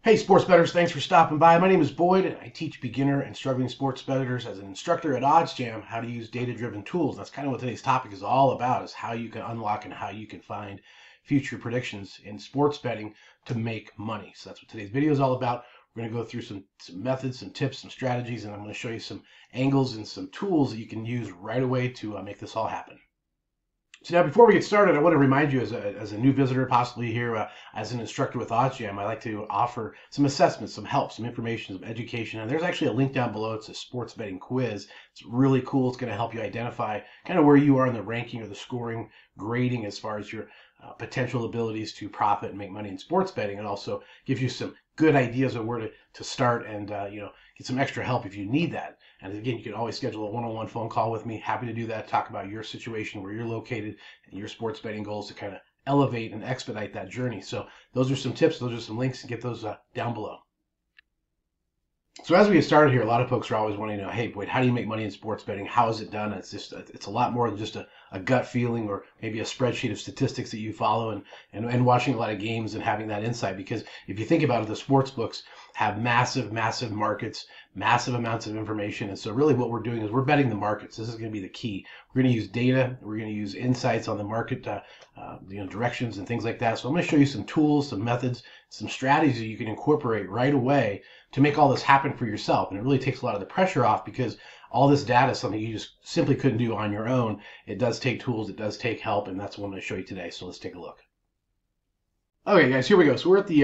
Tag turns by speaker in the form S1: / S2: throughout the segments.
S1: Hey, sports bettors, thanks for stopping by. My name is Boyd, and I teach beginner and struggling sports bettors as an instructor at OddsJam how to use data-driven tools. That's kind of what today's topic is all about, is how you can unlock and how you can find future predictions in sports betting to make money. So that's what today's video is all about. We're going to go through some methods, some tips, some strategies, and I'm going to show you some angles and some tools that you can use right away to make this all happen. So now, before we get started, I want to remind you, as a new visitor, possibly here as an instructor with OddsJam, I like to offer some assessments, some help, some information, some education. And there's actually a link down below. It's a sports betting quiz. It's really cool. It's going to help you identify kind of where you are in the ranking or the scoring grading as far as your potential abilities to profit and make money in sports betting, and also give you some good ideas of where to start and get some extra help if you need that. And again, you can always schedule a one-on-one phone call with me. Happy to do that. Talk about your situation, where you're located, and your sports betting goals to kind of elevate and expedite that journey. So those are some tips. Those are some links, and get those down below. So as we get started here, a lot of folks are always wanting to know, hey, Boyd, how do you make money in sports betting? How is it done? It's a lot more than just a gut feeling or maybe a spreadsheet of statistics that you follow and watching a lot of games and having that insight. Because if you think about it, the sports books have massive markets, massive amounts of information. And so really what we're doing is we're betting the markets. This is going to be the key. We're going to use data. We're going to use insights on the market, directions and things like that. So I'm going to show you some tools, some methods, some strategies you can incorporate right away to make all this happen for yourself. And it really takes a lot of the pressure off, because all this data is something you just simply couldn't do on your own. It does take tools, it does take help, and that's what I'm going to show you today. So let's take a look. Okay, guys, here we go. So we're at the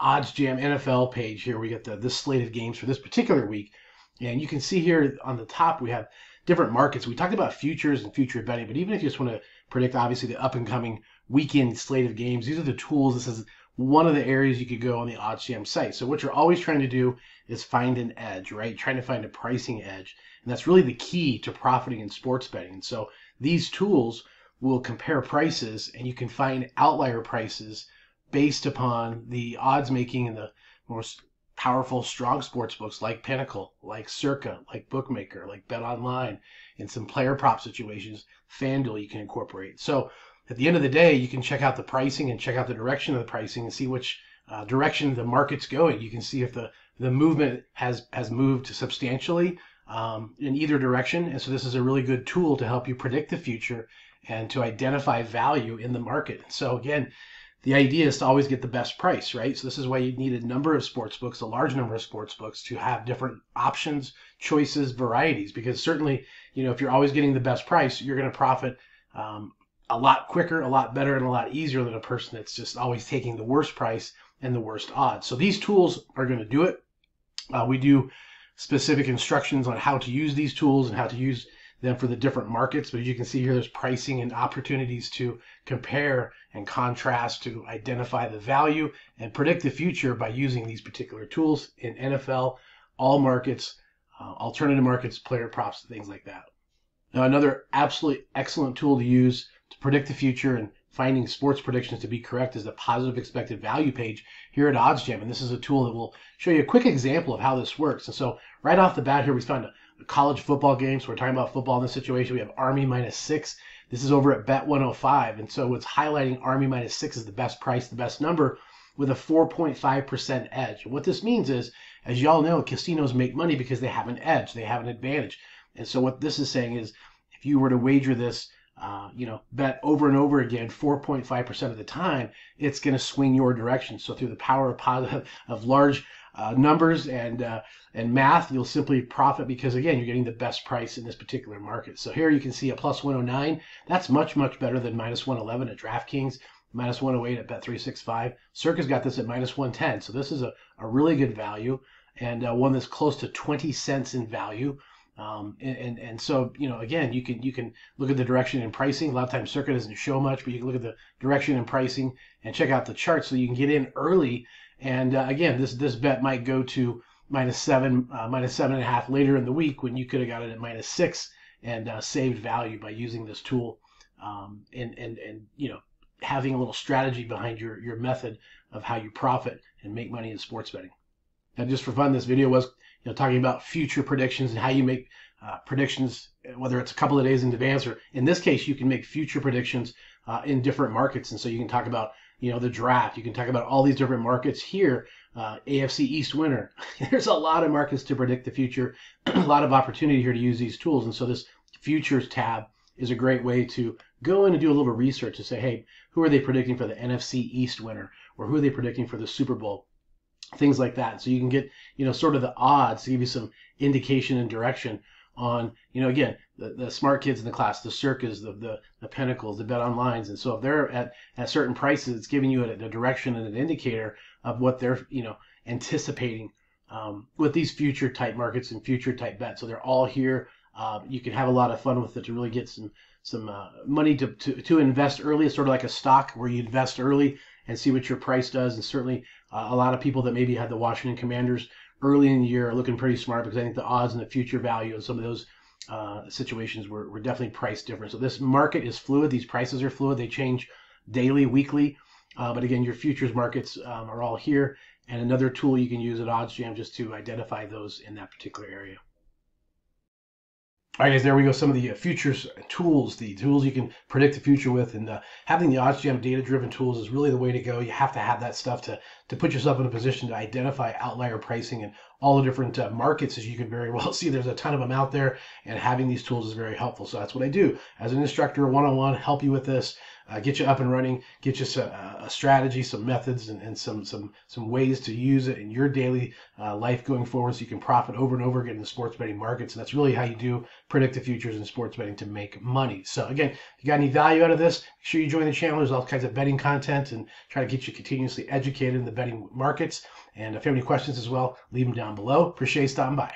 S1: OddsJam NFL page here. We get this slate of games for this particular week. And you can see here on the top we have different markets. We talked about futures and future betting, but even if you just want to predict, obviously, the up-and-coming weekend slate of games, these are the tools. This is one of the areas you could go on the OddsJam site. So what you're always trying to do is find an edge, right? Trying to find a pricing edge. And that's really the key to profiting in sports betting. And so these tools will compare prices, and you can find outlier prices based upon the odds making and the most powerful, strong sports books like Pinnacle, like Circa, like Bookmaker, like BetOnline, in some player prop situations, FanDuel you can incorporate. So at the end of the day, you can check out the pricing and check out the direction of the pricing and see which direction the market's going. You can see if the movement has moved substantially in either direction. And so this is a really good tool to help you predict the future and to identify value in the market. So again, the idea is to always get the best price, right? So this is why you need a number of sports books, a large number of sports books, to have different options, choices, varieties. Because certainly, if you're always getting the best price, you're going to profit a lot quicker, a lot better, and a lot easier than a person that's just always taking the worst price and the worst odds. So these tools are going to do it. We do specific instructions on how to use these tools and how to use them for the different markets. But as you can see here, there's pricing and opportunities to compare and contrast, to identify the value and predict the future by using these particular tools in NFL, all markets, alternative markets, player props, things like that. Now, another absolutely excellent tool to use to predict the future and finding sports predictions to be correct is the positive expected value page here at OddsJam. And this is a tool that will show you a quick example of how this works. And so right off the bat here, we found a college football game. So we're talking about football in this situation. We have Army -6. This is over at Bet105. And so it's highlighting Army -6 as the best price, the best number, with a 4.5% edge. And what this means is, as y'all know, casinos make money because they have an edge, they have an advantage. And so what this is saying is, if you were to wager this, bet over and over again 4.5% of the time, it's going to swing your direction. So through the power of large numbers and math, you'll simply profit because, again, you're getting the best price in this particular market. So here you can see a +109. That's much better than -111 at DraftKings, -108 at Bet365. Circa's got this at -110. So this is a really good value, and one that's close to 20 cents in value. And so, again, you can look at the direction and pricing. A lot of times Circa doesn't show much, but you can look at the direction and pricing and check out the chart so you can get in early. And again, this bet might go to -7, -7.5 later in the week, when you could have got it at -6 and saved value by using this tool, and having a little strategy behind your method of how you profit and make money in sports betting. Now, just for fun, this video was talking about future predictions and how you make predictions, whether it's a couple of days in advance, or in this case, you can make future predictions in different markets. And so you can talk about, the draft. You can talk about all these different markets here. AFC East winner. There's a lot of markets to predict the future, a lot of opportunity here to use these tools. And so this futures tab is a great way to go in and do a little research to say, hey, who are they predicting for the NFC East winner, or who are they predicting for the Super Bowl? Things like that. So you can get, sort of the odds to give you some indication and direction on, again, the smart kids in the class, the Circas, the Pinnacles, the Bet Onlines. And so if they're at certain prices, it's giving you a direction and an indicator of what they're, anticipating with these future type markets and future type bets. So they're all here. You can have a lot of fun with it to really get some money to invest early. It's sort of like a stock where you invest early and see what your price does. And certainly a lot of people that maybe had the Washington Commanders early in the year are looking pretty smart, because I think the odds and the future value of some of those situations were definitely priced different. So this market is fluid. These prices are fluid. They change daily, weekly. But again, your futures markets are all here. And another tool you can use at OddsJam just to identify those in that particular area. All right, guys, there we go. Some of the futures tools, the tools you can predict the future with, and having the OddsJam data-driven tools is really the way to go. You have to have that stuff to put yourself in a position to identify outlier pricing and all the different markets. As you can very well see, there's a ton of them out there, and having these tools is very helpful. So that's what I do as an instructor, one-on-one, help you with this, get you up and running, get you a strategy, some methods, and some ways to use it in your daily life going forward, so you can profit over and over again in the sports betting markets. And that's really how you do predict the futures in sports betting to make money. So again, if you got any value out of this, make sure you join the channel. There's all kinds of betting content and try to get you continuously educated in the betting markets. And if you have any questions as well, leave them down below. Appreciate you stopping by.